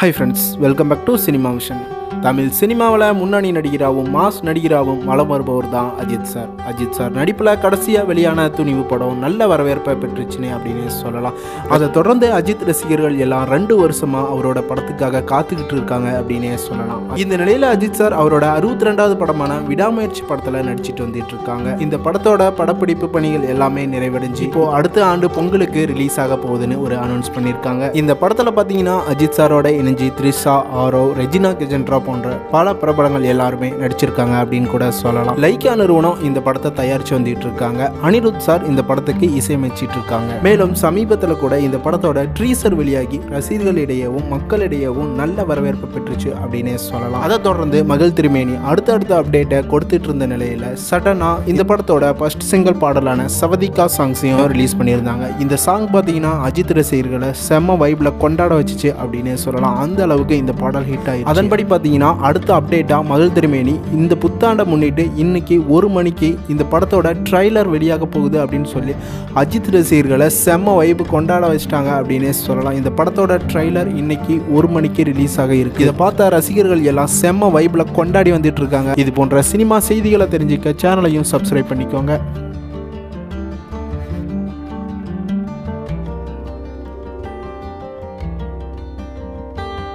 Hi friends, welcome back to Cinema Vision. Tamil சினிமாவில் முன்னணி நடிகராகவும் mass நடிகராகவும் வலம் வருபவர் தான் அஜித் சார் நடிப்பில் கடைசியாக வெளியான துணிவு படம் நல்ல வரவேற்பை பெற்றுச்சுன்னு அப்படின்னு சொல்லலாம். அதை தொடர்ந்து அஜித் ரசிகர்கள் எல்லாம் 2 வருஷமாக அவரோட படத்துக்காக காத்துக்கிட்டு இருக்காங்க அப்படின்னே சொல்லலாம். இந்த நிலையில் அஜித் சார் அவரோட 62வது படமான விடாமுயற்சி படத்தில் நடிச்சிட்டு வந்துட்டு இருக்காங்க. இந்த படத்தோட படப்பிடிப்பு பணிகள் எல்லாமே நிறைவடைஞ்சு இப்போ அடுத்த ஆண்டு பொங்கலுக்கு ரிலீஸ் ஆக போகுதுன்னு ஒரு அனௌன்ஸ் பண்ணியிருக்காங்க. இந்த படத்தில் பார்த்தீங்கன்னா அஜித் சாரோட இணைஞ்சி த்ரிஷா, ஆரவ், ரெஜினா கெஜென்ட்ரா போன்ற பல பிரபலங்கள் எல்லாருமே நடிச்சிருக்காங்க அப்படின்னு கூட சொல்லலாம். லைக்கா நிறுவனம் இந்த படத்தை தயாரிச்சு வந்துட்டு இருக்காங்க. அனிருத் சார் இந்த படத்துக்கு இசையமைச்சிட்டு இருக்காங்க. மேலும் சமீபத்தில் கூட இந்த படத்தோட ட்ரீசர் வெளியாகி ரசிகர்களிடையவும் மக்களிடையவும் நல்ல வரவேற்பு பெற்றுச்சு அப்படின்னே சொல்லலாம். அதை தொடர்ந்து மகள் திருமேனி அடுத்தடுத்த அப்டேட்டை கொடுத்துட்டு இருந்த நிலையில சடனா இந்த படத்தோட ஃபர்ஸ்ட் சிங்கிள் பாடலான சவதிகா சாங்ஸையும் ரிலீஸ் பண்ணியிருந்தாங்க. இந்த சாங் பார்த்தீங்கன்னா அஜித் ரசிகர்களை செம்ம வைப்ல கொண்டாட வச்சுச்சு அப்படின்னு சொல்லலாம். அந்த அளவுக்கு இந்த பாடல் ஹிட் ஆயிடுச்சு. அதன்படி பார்த்தீங்கன்னா அடுத்த அப்டேட்டா மகள் திருமேனி இந்த புத்தாண்டை முன்னிட்டு இன்னைக்கு 1 மணிக்கு இந்த படத்தோட ட்ரைலர் வெளியாக போகுது அப்படின்னு சொல்லி அஜித் ரசிகர்களை செம்ம வைப்பு கொண்டாட வச்சிட்டாங்க அப்படின்னு சொல்லலாம். இந்த படத்தோட ட்ரைலர் இன்னைக்கு 1 மணிக்கு ரிலீஸ் ஆக இருக்கு. இதை பார்த்த ரசிகர்கள் எல்லாம் செம்ம வைப்ல கொண்டாடி வந்துட்டு இருக்காங்க. இது போன்ற சினிமா செய்திகளை தெரிஞ்சுக்க சேனலையும் சப்ஸ்கிரைப் பண்ணிக்கோங்க.